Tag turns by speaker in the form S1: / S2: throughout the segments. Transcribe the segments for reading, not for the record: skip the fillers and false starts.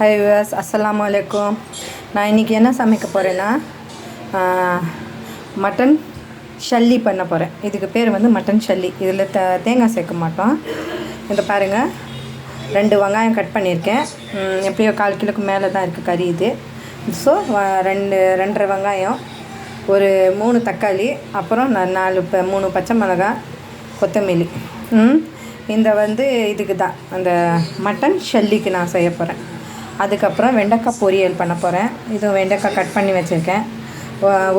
S1: Hi viewers, அஸ்ஸலாமு அலைக்கும். நான் இன்றைக்கி என்ன சமைக்க போகிறேன்னா மட்டன் ஷல்லி பண்ண போகிறேன். இதுக்கு பேர் வந்து மட்டன் ஷல்லி. இதில் தேங்காய் சேர்க்க மாட்டோம். இதை பாருங்கள், 2 வெங்காயம் கட் பண்ணியிருக்கேன். எப்படியோ 1/4 கிலோக்கு மேலே தான் இருக்குது கறி இது. ஸோ 2.5 வெங்காயம், ஒரு 3 தக்காளி, அப்புறம் 3 பச்சை மிளகாய், கொத்தமல்லி. இந்த வந்து இதுக்கு தான் அந்த மட்டன் ஷல்லிக்கு நான் செய்ய போகிறேன். அதுக்கப்புறம் வெண்டைக்காய் பொரியல் பண்ண போகிறேன். இதுவும் வெண்டைக்காய் கட் பண்ணி வச்சுருக்கேன்.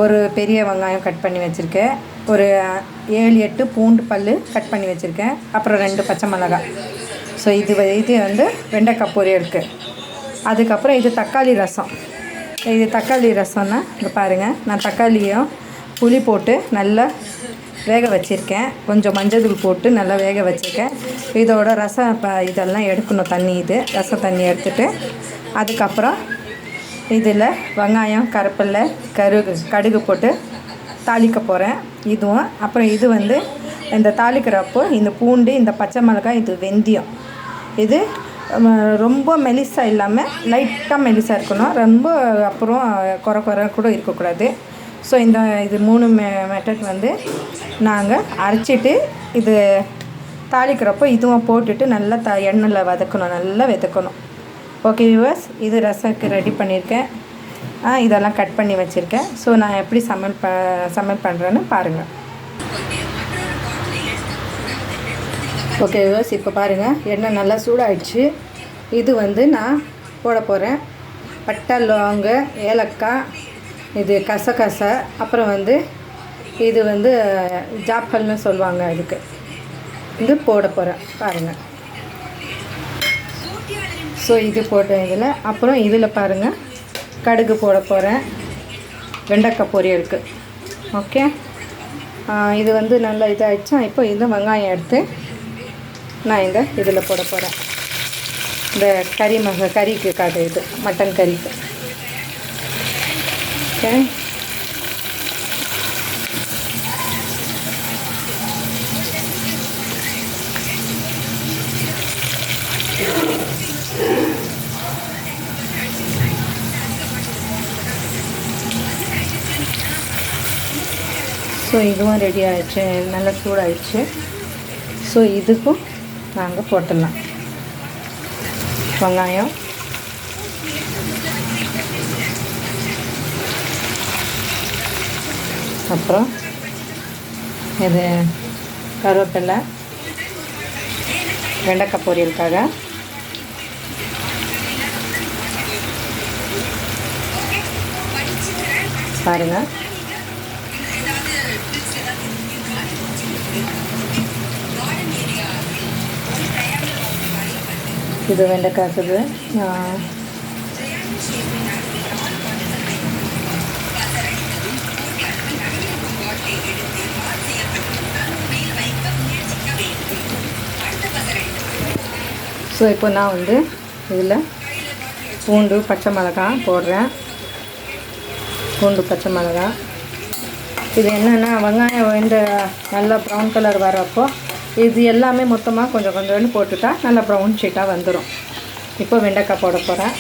S1: ஒரு பெரிய வெங்காயம் கட் பண்ணி வச்சுருக்கேன். ஒரு 7-8 பூண்டு பல் கட் பண்ணி வச்சுருக்கேன். அப்புறம் 2 பச்சை மிளகாய். ஸோ இது வந்து வெண்டைக்காய் பொரியலுக்கு. அதுக்கப்புறம் இது தக்காளி ரசம். இது தக்காளி ரசம்னா இங்கே பாருங்கள், நான் தக்காளியும் புளி போட்டு நல்லா வேக வச்சுருக்கேன். கொஞ்சம் மஞ்சள் தூள் போட்டு நல்லா வேக வச்சுருக்கேன். இதோட ரசம் இதெல்லாம் எடுக்கணும், தண்ணி, இது ரசம் தண்ணி எடுத்துகிட்டு அதுக்கப்புறம் இதில் வெங்காயம், கருவேப்பிலை, கடுகு போட்டு தாளிக்க போகிறேன். இதுவும் அப்புறம் இது வந்து இந்த தாளிக்கிறப்போ இந்த பூண்டு, இந்த பச்சை மிளகாய், இது வெந்தயம். இது ரொம்ப மெலிசாக இல்லாமல் லைட்டாக மெலிசாக இருக்கணும். ரொம்ப அப்புறம் குறை கூட இருக்கக்கூடாது. ஸோ இது 3 மெத்தட் வந்து நாங்கள் அரைச்சிட்டு இது தாளிக்கிறப்போ இதுவும் போட்டுட்டு நல்லா எண்ணெயில் வதக்கணும், நல்லா வதக்கணும். ஓகே வியூவர்ஸ், இது ரசத்துக்கு ரெடி பண்ணியிருக்கேன். இதெல்லாம் கட் பண்ணி வச்சுருக்கேன். ஸோ நான் எப்படி சமையல் பண்ணுறேன்னு பாருங்கள். ஓகே வியூவர்ஸ், இப்போ பாருங்கள், எண்ணெய் நல்லா சூடாகிடுச்சு. இது வந்து நான் போட போகிறேன். பட்டை, லவங்க, ஏலக்காய், இது கசகசை, அப்புறம் வந்து இது வந்து ஜாப்பல்னு சொல்லுவாங்க. இதுக்கு இது போட போகிறேன் பாருங்கள். ஸோ இது போட்ட இதில் அப்புறம் இதில் பாருங்கள் கடுகு போட போகிறேன் வெண்டைக்காய் பொரியலுக்கு. ஓகே, இது வந்து நல்லா இதாகிடுச்சா. இப்போ இந்த வெங்காயம் எடுத்து நான் இதில் போட போகிறேன். இந்த கறிக்காக இது மட்டன் கறிக்கு. ஓகே, ஸோ இதுவும் ரெடி ஆகிடுச்சு, நல்லா சூடாகிடுச்சு. ஸோ இதுக்கும் நாங்கள் போட்டுடலாம் வெங்காயம், அப்புறம் இது கருவேப்பிலை, வெண்டைக்காய் பொரியலுக்காக, பாருங்கள். இது வெண்டைக்காய்க்குது. ஸோ இப்போ நான் வந்து இதில் பூண்டு, பச்சை மிளகாய் போடுறேன். பூண்டு, பச்சை மிளகாய். இது என்னென்னா வெங்காயம் இந்த நல்லா ப்ரௌன் கலர் வரப்போ இது எல்லாமே மொத்தமாக கொஞ்சம் கொஞ்சோண்டு போட்டுட்டா நல்லா ப்ரௌன் ஷீட்டாக வந்துடும். இப்போ வெண்டைக்காய் போட போகிறேன்.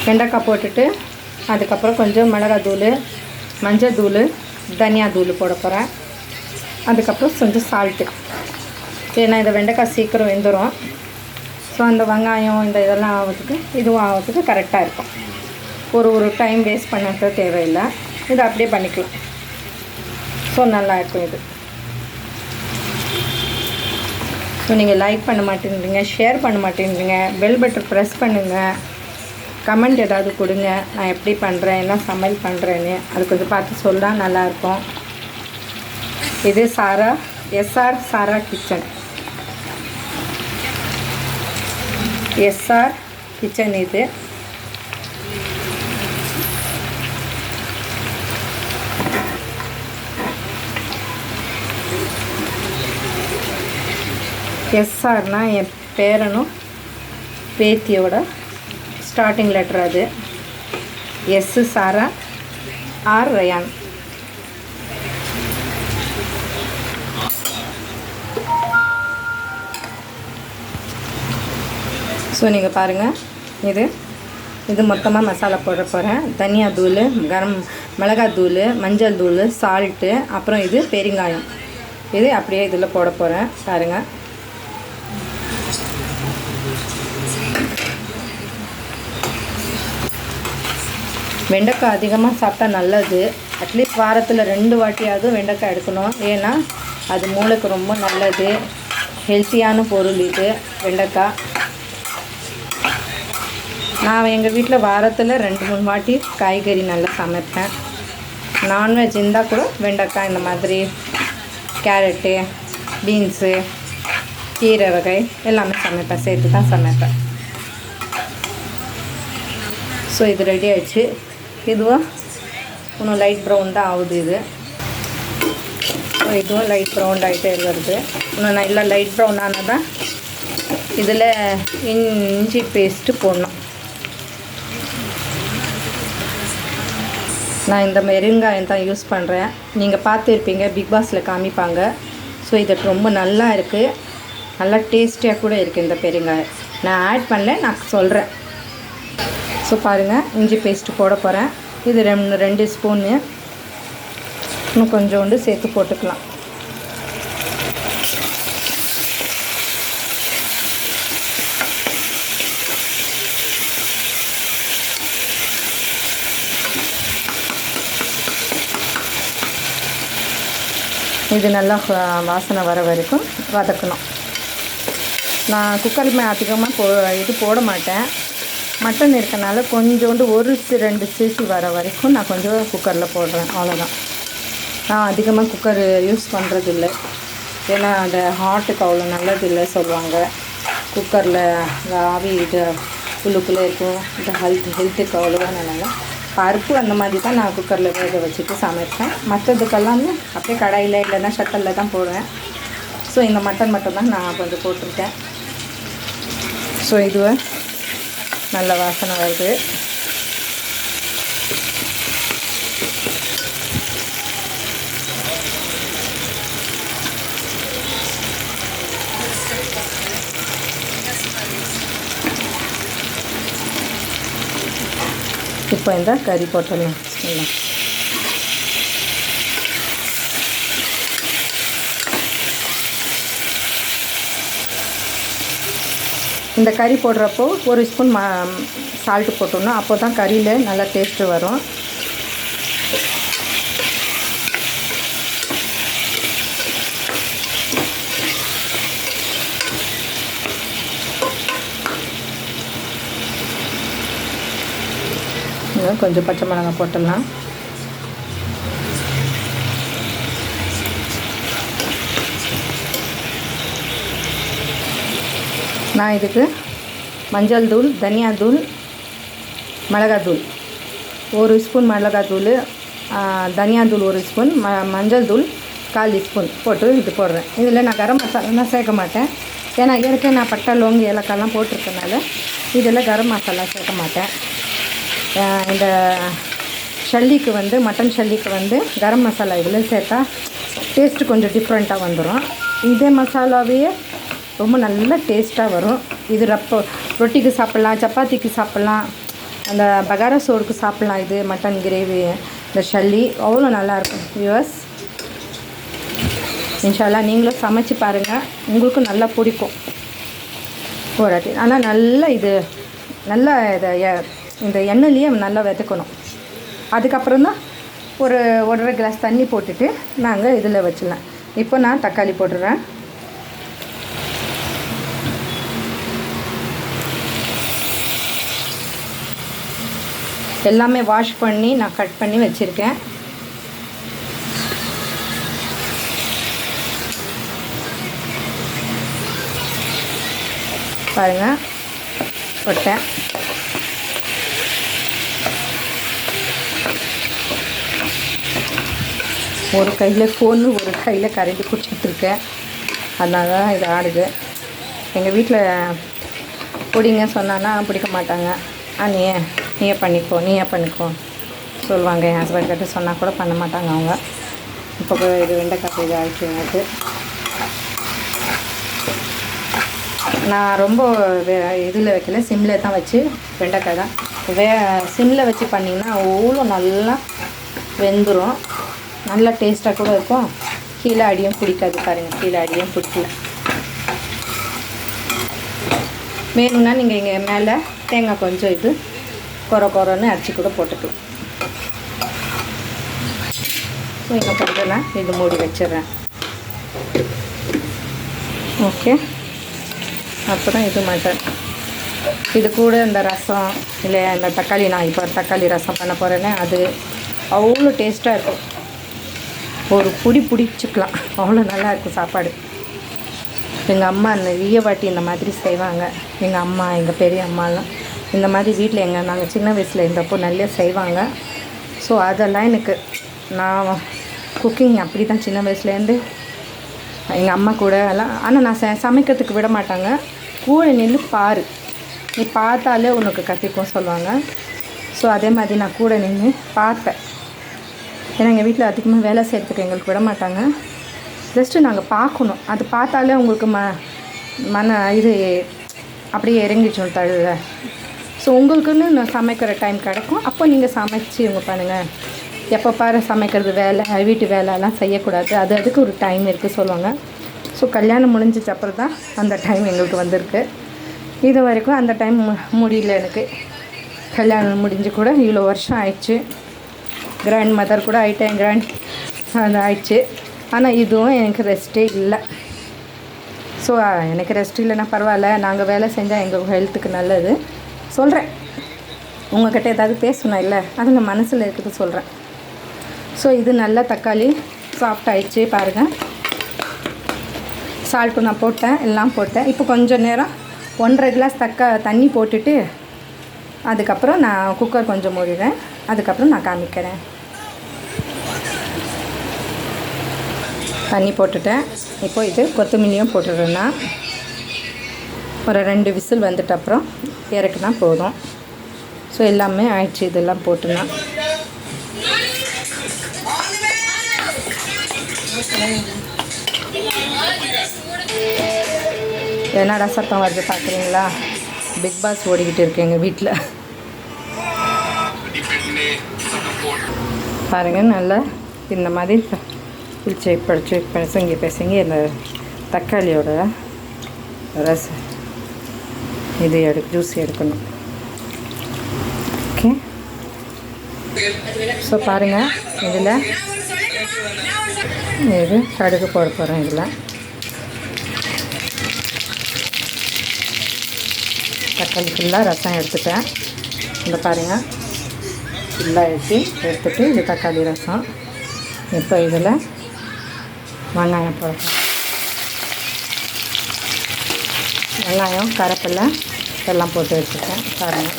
S1: வெண்டைக்காய் போட்டுட்டு அதுக்கப்புறம் கொஞ்சம் மிளகாத்தூள், மஞ்சள் தூள், தனியா தூள் போட போகிறேன். அதுக்கப்புறம் கொஞ்சம் சால்ட்டு. ஏன்னா இந்த வெண்டைக்காய் சீக்கிரம் வெந்துடும். ஸோ அந்த வெங்காயம் இதெல்லாம் ஆகிறதுக்கு இதுவும் ஆகிறதுக்கு கரெக்டாக இருக்கும். ஒரு டைம் வேஸ்ட் பண்ணுறது தேவையில்லை. இதை அப்படியே பண்ணிக்கலாம். ஸோ நல்லாயிருக்கும் இது. ஸோ நீங்கள் லைக் பண்ண மாட்டேங்கிறீங்க, ஷேர் பண்ண மாட்டேங்கிறீங்க, பெல் பட்டன் ப்ரெஸ் பண்ணுங்கள், கமெண்ட் ஏதாவது கொடுங்க. நான் எப்படி பண்ணுறேன், என்ன சமையல் பண்ணுறேன்னு அது கொஞ்சம் பார்த்து சொன்னால் நல்லாயிருக்கும். இது SR சாரா கிச்சன். SR கிச்சன் இது. SRனா என் பேரனும் பேத்தியோட ஸ்டார்டிங் லெட்டர். அது S சாரா, R ரயான். ஸோ நீங்கள் பாருங்கள், இது மொத்தமாக மசாலா போட போகிறேன். தனியா தூள், மிளகாய் தூள், மஞ்சள் தூள், சால்ட்டு, அப்புறம் இது பெருங்காயம். இது அப்படியே இதில் போட போகிறேன். பாருங்கள். வெண்டைக்காய் அதிகமாக சாப்பிட்டா நல்லது. அட்லீஸ்ட் வாரத்தில் 2 வாட்டியாவது வெண்டைக்காய் எடுக்கணும். ஏன்னா அது மூளைக்கு ரொம்ப நல்லது. ஹெல்த்தியான பொருள் இது வெண்டைக்காய். நான் எங்கள் வீட்டில் வாரத்தில் 2-3 வாட்டி காய்கறி நல்லா சமைப்பேன். நான்வெஜ் இருந்தால் கூட வெண்டைக்காய் இந்த மாதிரி கேரட்டு, பீன்ஸு, கீரை வகை எல்லாமே சமைப்பேன். சேர்த்து தான் சமைப்பேன். ஸோ இது ரெடி ஆகிடுச்சு. இதுவும் இன்னும் லைட் ப்ரௌன் தான் ஆகுது. இதுவும் லைட் ப்ரௌன் ஆகிட்டே வருது. இன்னும் நல்லா லைட் ப்ரௌன் ஆனால் தான் இதில் இஞ்சி பேஸ்ட்டு போடணும். நான் இந்த பெருங்காயம் தான் யூஸ் பண்ணுறேன். நீங்கள் பார்த்துருப்பீங்க, பிக் பாஸில் காமிப்பாங்க. ஸோ இது ரொம்ப நல்லா இருக்குது. நல்லா டேஸ்டியாக கூட இருக்குது இந்த பெருங்காயம். நான் ஆட் பண்ணல, நான் சொல்கிறேன். ஸோ பாருங்கள், இஞ்சி பேஸ்ட்டு போட போகிறேன். இது 2 ஸ்பூனு. இன்னும் கொஞ்சோண்டு சேர்த்து போட்டுக்கலாம். இது நல்லா வாசனை வர வரைக்கும் வதக்கணும். நான் குக்கரில் அதிகமாக இது போட மாட்டேன். மட்டன் இருக்கனால கொஞ்சோண்டு 1-2 சீசி வர வரைக்கும் நான் கொஞ்சம் குக்கரில் போடுறேன். அவ்வளோதான். நான் அதிகமாக குக்கர் யூஸ் பண்ணுறதில்ல. ஏன்னா அந்த ஹார்ட்டுக்கு அவ்வளோ நல்லதில்லை சொல்லுவாங்க. குக்கரில் ஆவி இது உள்ளுக்குள்ளே இருக்கும். இந்த ஹெல்த்துக்கு அவ்வளோவா நல்லா. பருப்பு அந்த மாதிரி தான் நான் குக்கரில் வேக வச்சுட்டு சமைப்பேன். மற்றதுக்கெல்லாமே அப்படியே கடாயில் இல்லைன்னா ஷட்டலில் தான் போடுவேன். ஸோ இந்த மட்டன் மட்டும் தான் நான் கொஞ்சம் போட்டிருக்கேன். ஸோ இதுவே நல்ல வாசனை வருது. இப்போ இந்த கறி போட்டுடலாம். இந்த கறி போடுறப்போ 1 ஸ்பூன் சால்ட்டு போட்டோம்னா அப்போ தான் கறியில் நல்லா டேஸ்ட்டு வரும். கொஞ்சம் பச்சை மிளகாய் போட்டுடலாம். நான் இதுக்கு மஞ்சள் தூள், தனியா தூள், மிளகாய் தூள் 1 ஸ்பூன், மிளகாய் தூள், தனியா தூள் 1 ஸ்பூன், மஞ்சள் தூள் 1/4 ஸ்பூன் போட்டு இது போடுறேன். இதில் நான் கரம் மசாலாலாம் சேர்க்க மாட்டேன். ஏன்னா ஏற்கனவே நான் பட்டை, லோங்கு, ஏலக்காய்லாம் போட்டிருக்கனால இதில் கரம் மசாலா சேர்க்க மாட்டேன். இந்த ஷல்லிக்கு மட்டன் ஷல்லிக்கு கரம் மசாலா இதில் சேர்த்தா டேஸ்ட்டு கொஞ்சம் டிஃப்ரெண்ட்டாக வந்துடும். இதே மசாலாவே ரொம்ப நல்ல டேஸ்ட்டாக வரும். இது ரொட்டிக்கு சாப்பிட்லாம், சப்பாத்திக்கு சாப்பிட்லாம், அந்த பகாரா சோறுக்கு சாப்பிட்லாம். இது மட்டன் கிரேவி, இந்த ஷல்லி அவ்வளோ நல்லாயிருக்கும். வியூவர்ஸ், இன்ஷால்லா நீங்களும் சமைச்சு பாருங்கள், உங்களுக்கும் நல்லா பிடிக்கும் போராட்டி. ஆனால் நல்லா நல்லா இந்த எண்ணெயிலேயே நல்லா விதைக்கணும். அதுக்கப்புறம் தான் ஒரு 1.5 கிளாஸ் தண்ணி போட்டுட்டு நாங்கள் இதில் வச்சிடலாம். இப்போ நான் தக்காளி போட்டுறேன். எல்லாமே வாஷ் பண்ணி நான் கட் பண்ணி வச்சுருக்கேன். பாருங்கள், போட்டேன். ஒரு கையில் ஃபோனு, ஒரு கையில் கரண்டி பிடிச்சிட்ருக்கேன். அதனால தான் இது ஆடுது. எங்கள் வீட்டில் பிடிங்க சொன்னான்னா பிடிக்க மாட்டாங்க. நீயே பண்ணிக்கோ சொல்லுவாங்க. என் ஹஸ்பண்ட் கிட்ட சொன்னால் கூட பண்ண மாட்டாங்க அவங்க. இப்போ இது வெண்டைக்காய் இது ஆகிடுச்சு. எனக்கு நான் ரொம்ப இதில் வைக்கல, சிம்மில் தான் வச்சு, வெண்டைக்காய் தான் சிம்மில் வச்சு பண்ணிங்கன்னா அவ்வளோ நல்லா வெந்துடும், நல்லா டேஸ்ட்டாக கூட இருக்கும். கீழே அடியும் பிடிக்காது பாருங்கள், கீழே அடியும் பிடிக்கல. வேணும்னா நீங்கள் இங்கே மேலே தேங்காய் கொஞ்சம் இது கொரன்னு அரைச்சி கூட போட்டுக்கலாம். ஸோ இங்கே பண்ணுறேன், இது மூடி வச்சிடுறேன். ஓகே, அப்புறம் இது மட்டன், இது கூட இந்த ரசம் இல்லை இந்த தக்காளி, நான் இப்போ தக்காளி ரசம் பண்ண போகிறேன்னே, அது அவ்வளோ டேஸ்ட்டாக இருக்கும். ஒரு பிடிச்சிக்கலாம், அவ்வளோ நல்லாயிருக்கும் சாப்பாடு. எங்கள் அம்மா நிறைய வாட்டி இந்த மாதிரி செய்வாங்க. எங்கள் அம்மா, எங்கள் பெரிய அம்மாலாம் இந்த மாதிரி வீட்டில் நாங்கள் சின்ன வயசில் இருந்தப்போ நிறைய செய்வாங்க. ஸோ அதெல்லாம் எனக்கு, நான் குக்கிங் அப்படி தான் சின்ன வயசுலேருந்து எங்கள் அம்மா கூட எல்லாம். ஆனால் நான் சமைக்கிறதுக்கு விட மாட்டாங்க. கூட நின்று பாரு, நீ பார்த்தாலே உனக்கு கற்றுக்கும் சொல்லுவாங்க. ஸோ அதே மாதிரி நான் கூட நின்று பார்ப்பேன். ஏன்னா எங்கள் வீட்டில் அதிகமாக வேலை செய்கிறதுக்கு எங்களுக்கு விட மாட்டாங்க. ஜஸ்ட்டு நாங்கள் பார்க்கணும், அது பார்த்தாலே உங்களுக்கு மன இது அப்படியே இறங்கிச்சோம் தழுல. ஸோ உங்களுக்குன்னு நான் சமைக்கிற டைம் கிடைக்கும், அப்போ நீங்கள் சமைச்சு இவங்க பண்ணுங்கள். எப்போ பாரு சமைக்கிறது வேலை, வீட்டு வேலைலாம் செய்யக்கூடாது, அதுக்கு ஒரு டைம் இருக்குது சொல்லுவாங்க. ஸோ கல்யாணம் முடிஞ்சிச்சு அப்புறம் தான் அந்த டைம் எங்களுக்கு வந்திருக்கு. இது வரைக்கும் அந்த டைம் முடியல எனக்கு. கல்யாணம் முடிஞ்சு கூட இவ்வளோ வருஷம் ஆயிடுச்சு. கிராண்ட் மதர் கூட ஆகிட்டேன், அது ஆயிடுச்சு. ஆனால் இதுவும் எனக்கு ரெஸ்ட்டே இல்லை. ஸோ எனக்கு ரெஸ்ட் இல்லைன்னா பரவாயில்ல, நாங்கள் வேலை செஞ்சால் எங்கள் ஹெல்த்துக்கு நல்லது சொல்கிறேன். உங்கள்கிட்ட ஏதாவது பேசணும் இல்லை, அதில் மனசில் இருக்குது சொல்கிறேன். ஸோ இது நல்லா தக்காளி சாஃப்ட் ஆகிடுச்சு பாருங்கள். சால்ட்டு நான் போட்டேன், எல்லாம் போட்டேன். இப்போ கொஞ்சம் நேரம் 1.5 கிளாஸ் தண்ணி போட்டுட்டு அதுக்கப்புறம் நான் குக்கர் கொஞ்சம் மூடிடுறேன். அதுக்கப்புறம் நான் காமிக்கிறேன். தண்ணி போட்டுட்டேன். இப்போ இது கொத்தமல்லியும் போட்டுடுறேன்னா ஒரு 2 விசில் வந்துட்டு அப்புறம் இறக்குனா போதும். ஸோ எல்லாமே ஆயிடுச்சு இதெல்லாம் போட்டுனா. என்னடா சத்தம் வருது பார்க்குறீங்களா? பிக் பாஸ் ஓடிக்கிட்டு இருக்கு எங்கள் வீட்டில். பாருங்கள், நல்லா இந்த மாதிரி பிசங்கி இந்த தக்காளியோட ரசம் இது ஜூஸ் எடுக்கணும். ஓகே, ஸோ பாருங்கள், இதில் இது கடுகு போட போகிறேன். இதில் தக்காளி ஃபுல்லாக ரசம் எடுத்துட்டேன். இந்த பாருங்கள், ஃபுல்லாக எடுத்துகிட்டு இது தக்காளி ரசம். இப்போ இதில் வெங்காயம் போடுறேன். வெங்காயம், கருவேப்பிலை எல்லாம் போட்டு வச்சுருக்கேன். பாருங்கள்,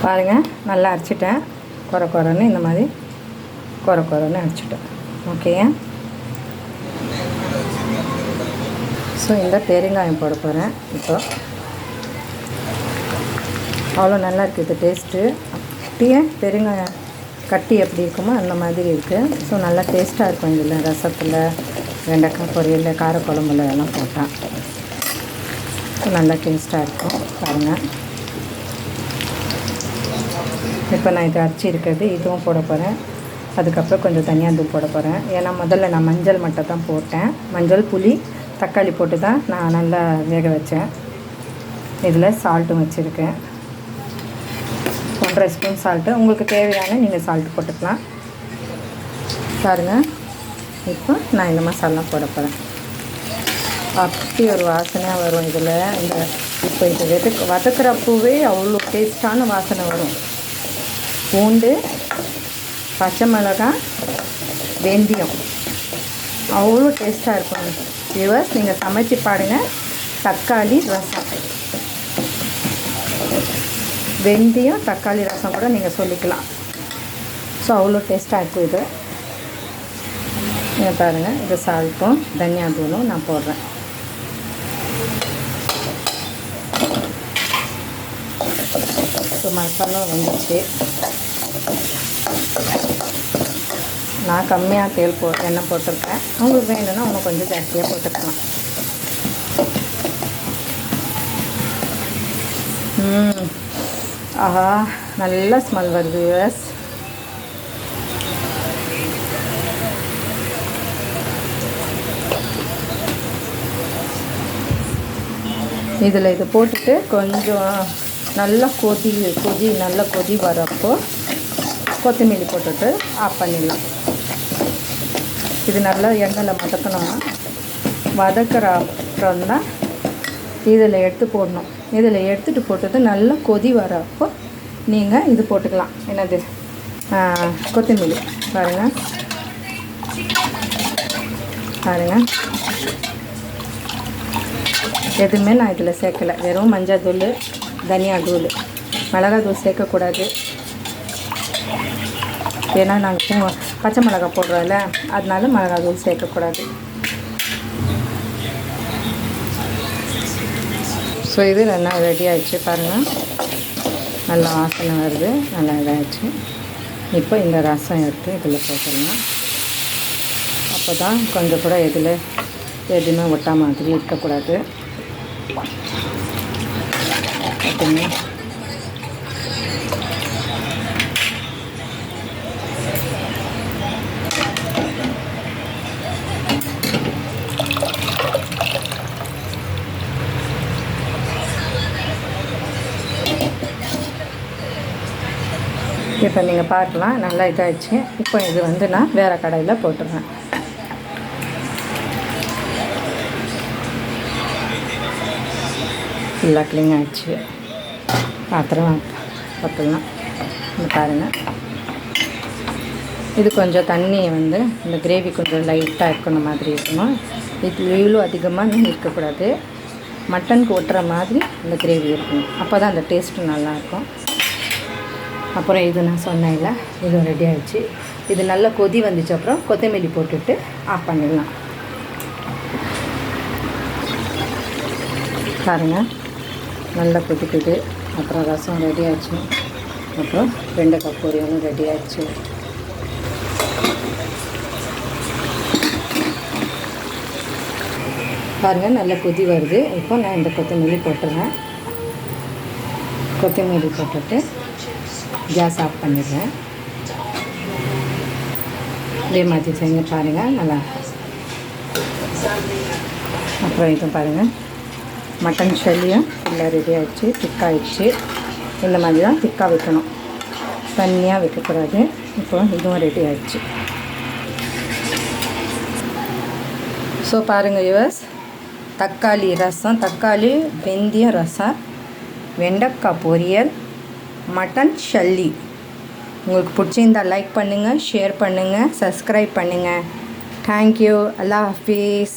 S1: பாருங்கள் நல்லா அரைச்சிட்டேன். கொரன்னு இந்த மாதிரி கொரன்னு அரைச்சிட்டேன். ஓகே, ஸோ இந்த பெருங்காயம் போட போகிறேன். இப்போ அவ்வளோ நல்லா இருக்குது இது டேஸ்ட்டு. அப்படியே பெருங்காயம் கட்டி எப்படி இருக்குமோ அந்த மாதிரி இருக்குது. ஸோ நல்லா டேஸ்ட்டாக இருக்கும் இதில் ரசத்தில், வெண்டைக்காய் பொரியல், காரக்குழம்புல எல்லாம் போட்டால் ஸோ நல்லா டேஸ்ட்டாக இருக்கும். பாருங்கள், இப்போ நான் இதை அரைச்சி இருக்கிறது இதுவும் போட போகிறேன். அதுக்கப்புறம் கொஞ்சம் தனியாந்தூள் போட போகிறேன். ஏன்னா முதல்ல நான் மஞ்சள் மட்டும் தான் போட்டேன். மஞ்சள், புளி, தக்காளி போட்டு தான் நான் நல்லா வேக வச்சேன். இதில் சால்ட்டும் வச்சுருக்கேன், 1.5 ஸ்பூன் சால்ட்டு. உங்களுக்கு தேவையான நீங்கள் சால்ட்டு போட்டுக்கலாம். பாருங்கள், இப்போ நான் இந்த மசாலா போட போகிறேன். அப்படி ஒரு வாசனையாக வரும் இதில். இந்த இப்போ இது வதக்கிறப்பவே அவ்வளோ டேஸ்ட்டான வாசனை வரும். பூண்டு, பச்சை மிளகாய், வெந்தயம் அவ்வளோ டேஸ்ட்டாக இருக்கும். வியூவர்ஸ், நீங்கள் சமைச்சு பாருங்கள். தக்காளி ரசம், வெந்தயம் தக்காளி ரசம் கூட நீங்கள் சொல்லிக்கலாம். ஸோ அவ்வளோ டேஸ்ட்டாக இருக்கும் இது. நீங்கள் பாருங்கள், இது சால்ட்டும் தனியா தூளும் நான் போடுறேன். ஸோ மசாலா வந்துச்சு. நான் கம்மியாக எண்ணெய் போட்டிருக்கேன். உங்களுக்கு வேணும்னா இன்னும் கொஞ்சம் ஜாஸ்தியாக போட்டுக்கலாம். ஆஹா, நல்ல ஸ்மெல் வருது வியூவர்ஸ். இதில் இது போட்டுட்டு கொஞ்சம் நல்லா கொதி வரப்போ கொத்தமல்லி போட்டுட்டு ஆஃப் பண்ணிடலாம். இது நல்லா எண்ணெயில் வதக்கணும். வதக்கிற அப்புறம் தான் இதில் எடுத்து போடணும். இதில் எடுத்துகிட்டு போட்டது நல்லா கொதி வரப்போ நீங்கள் இது போட்டுக்கலாம். என்னது, கொத்தமல்லி பாருங்கள். எதுவுமே நான் இதில் சேர்க்கலை. வெறும் மஞ்சள் தூள், தனியா தூள், மிளகாய் தூள் சேர்க்கக்கூடாது. ஏன்னா நாங்கள் பச்சை மிளகாய் போடுறோம்ல, அதனால மிளகாய் தூள் சேர்க்கக்கூடாது. ஸோ இது நல்லா ரெடி ஆகிடுச்சு பாருங்கள். நல்லா வாசனை வருது, நல்லா இதாகிடுச்சு. இப்போ இந்த ரசம் எடுத்து இதில் போட்டுடலாம். அப்போ தான் கொஞ்சம் கூட எதுவுமே ஒட்டா மாதிரி இருக்கக்கூடாது. ஓகேங்க. இப்போ நீங்கள் பார்க்கலாம், நல்லா இதாகிடுச்சு. இப்போ இது வந்து நான் வேறு கடையில் போட்டுருவேன். ஃபுல்லாக க்ளீன் ஆகிடுச்சு. பாத்திரம் பார்த்துக்கலாம். பாருங்கள், இது கொஞ்சம் தண்ணியை வந்து இந்த கிரேவி கொஞ்சம் லைட்டாக இருக்கணும் மாதிரி இருக்கணும். இது இவ்வளோ அதிகமாக இருக்கக்கூடாது. மட்டனுக்கு ஒட்டுற மாதிரி இந்த கிரேவி இருக்கணும். அப்போ தான் அந்த டேஸ்ட்டு நல்லாயிருக்கும். அப்புறம் இது நான் சொன்னேன்ல, இது ரெடி ஆகிடுச்சு. இது நல்லா கொதி வந்துச்சு. அப்புறம் கொத்தமல்லி போட்டுட்டு ஆஃப் பண்ணிடலாம். பாருங்கள், நல்லா கொதிக்குது. அப்புறம் ரசம் ரெடி ஆகிடுச்சு. அப்புறம் 2 கப் பொரியலும் ரெடி ஆகிடுச்சு. பாருங்கள், நல்லா கொதி வருது. இப்போ நான் இந்த கொத்தமல்லி போட்டுறேன். கொத்தமல்லி போட்டுட்டு கேஸ் ஆஃப் பண்ணிடுறேன். இதே மாதிரி செஞ்சு பாருங்கள், நல்லா. அப்புறம் இது பாருங்கள், மட்டன் ஷல்லியும் ஃபுல்லாக ரெடி ஆகிடுச்சு. திக்காகிடுச்சு. இந்த மாதிரி தான் திக்காக வைக்கணும், தண்ணியாக வைக்கக்கூடாது. இப்போ இதுவும் ரெடி ஆகிடுச்சு. ஸோ பாருங்கள் வியூவர்ஸ், தக்காளி ரசம், தக்காளி வெந்தயம் ரசம், வெண்டைக்காய் பொரியல், மட்டன் ஷல்லி. உங்களுக்கு பிடிச்சிருந்தால் லைக் பண்ணுங்கள், ஷேர் பண்ணுங்கள், சப்ஸ்கிரைப் பண்ணுங்கள். தேங்க்யூ. அல்லாஹ் ஹாஃபீஸ்.